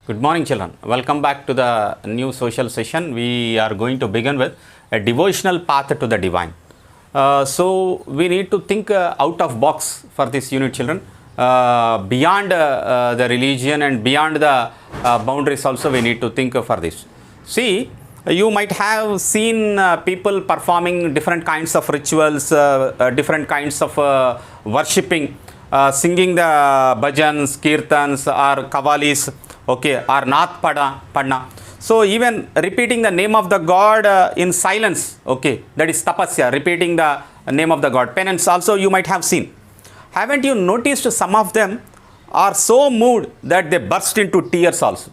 Good morning, children. Welcome back to the new social session. We are going to begin with a devotional path to the divine. So we need to think out of box for this unit, children. Beyond the religion and beyond the boundaries also we need to think for this. See, you might have seen people performing different kinds of rituals, different kinds of worshipping, singing the bhajans, kirtans or kavalis, okay, or nath padna. So even repeating the name of the God in silence, okay, that is tapasya, repeating the name of the God. Penance also you might have seen. Haven't you noticed some of them are so moved that they burst into tears also.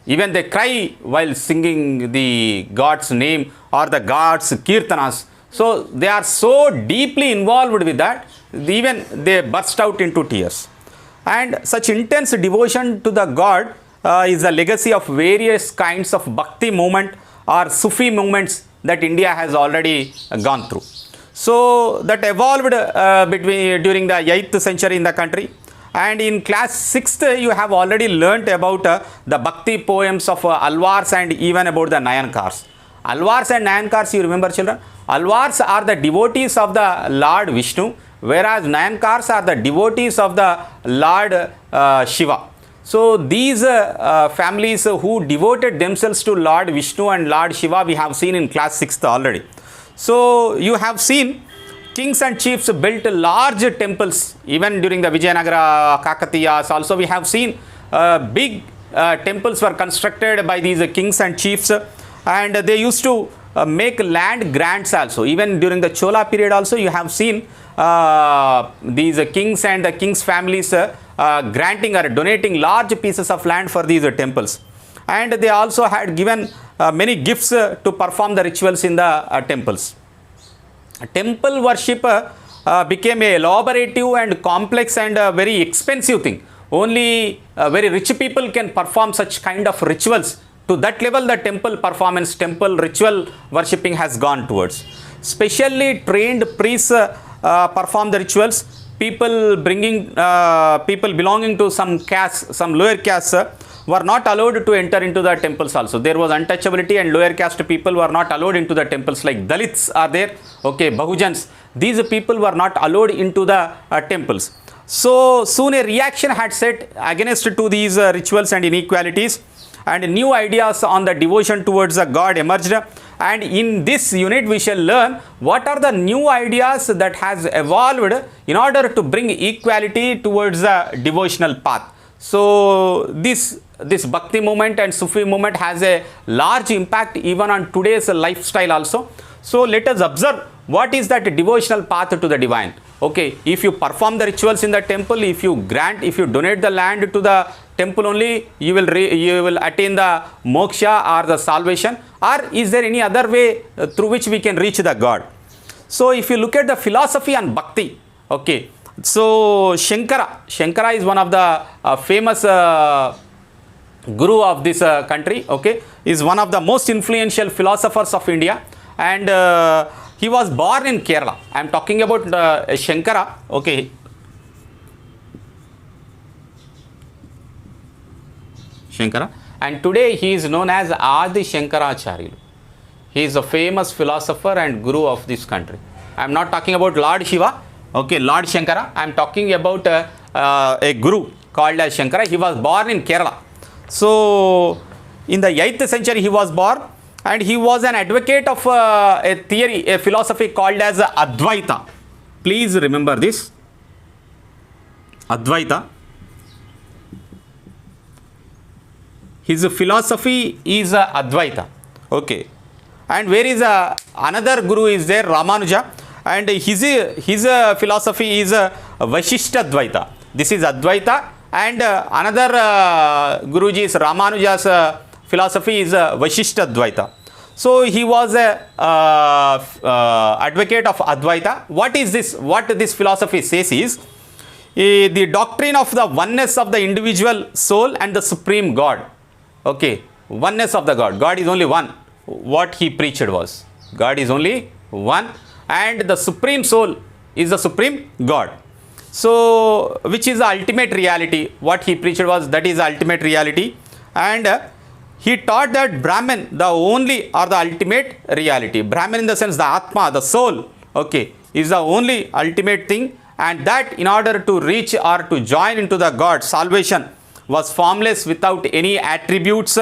Even they cry while singing the God's name or the God's kirtanas. So they are so deeply involved with that, even they burst out into tears. And such intense devotion to the God is a legacy of various kinds of bhakti movement or Sufi movements that India has already gone through. So that evolved during the 8th century in the country. And in class 6th, you have already learnt about the bhakti poems of Alvars and even about the Nayankars. Alvars and Nayankars, you remember, children? Alvars are the devotees of the Lord Vishnu, whereas Nayankars are the devotees of the Lord Shiva. So these families who devoted themselves to Lord Vishnu and Lord Shiva, we have seen in class 6th already. So you have seen kings and chiefs built large temples even during the Vijayanagara, Kakatiyas. Also we have seen big temples were constructed by these kings and chiefs, and they used to make land grants also. Even during the Chola period also you have seen these kings and the kings' families granting or donating large pieces of land for these temples. And they also had given many gifts to perform the rituals in the temples. Temple worship became a elaborative and complex and very expensive thing. Only very rich people can perform such kind of rituals. To that level the temple performance, temple ritual worshipping has gone towards. Specially trained priests perform the rituals. People belonging to some caste, some lower caste were not allowed to enter into the temples also. There was untouchability, and lower caste people were not allowed into the temples, like Dalits are there, okay, Bahujans. These people were not allowed into the temples. So soon a reaction had set against to these rituals and inequalities, and new ideas on the devotion towards the God emerged. And in this unit we shall learn what are the new ideas that has evolved in order to bring equality towards the devotional path. So this bhakti movement and Sufi movement has a large impact even on today's lifestyle also. So let us observe what is that devotional path to the divine. Okay, if you perform the rituals in the temple, if you donate the land to the temple only, you will attain the moksha or the salvation, or is there any other way through which we can reach the God? So if you look at the philosophy on bhakti, okay, so Shankara is one of the famous guru of this country, okay, is one of the most influential philosophers of India, and he was born in Kerala. I am talking about Shankara, okay. Shankara, and today he is known as Adi Shankaracharya. He is a famous philosopher and guru of this country. I am not talking about Lord Shiva, okay, Lord Shankara. I am talking about a guru called as Shankara. He was born in Kerala. So in the 8th century he was born, and he was an advocate of a theory, a philosophy called as Advaita. Please remember this, Advaita. His philosophy is Advaita, okay. And where is another guru is there, Ramanuja, and his philosophy is Vashishta Advaita. This is Advaita, and another Guruji is Ramanuja's philosophy is Vashishta Advaita. So he was a advocate of Advaita. What is this? What this philosophy says is the doctrine of the oneness of the individual soul and the supreme God. Okay, oneness of the God. God is only one. What he preached was, God is only one, and the supreme soul is the supreme God. So which is the ultimate reality? What he preached was, that is the ultimate reality. And he taught that Brahman, the only or the ultimate reality. Brahman in the sense the Atma, the soul, okay, is the only ultimate thing, and that in order to reach or to join into the God, salvation was formless without any attributes.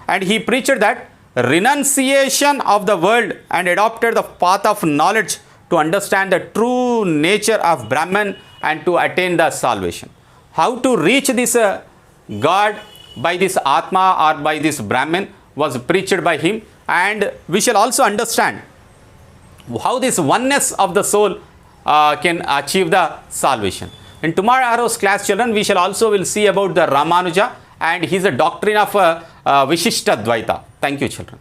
And he preached that renunciation of the world and adopted the path of knowledge to understand the true nature of Brahman and to attain the salvation. How to reach this God by this Atma or by this Brahman was preached by him, and we shall also understand how this oneness of the soul can achieve the salvation. In tomorrow's class, children, we shall also will see about the Ramanuja and his doctrine of Vishishta Dvaita. Thank you, children.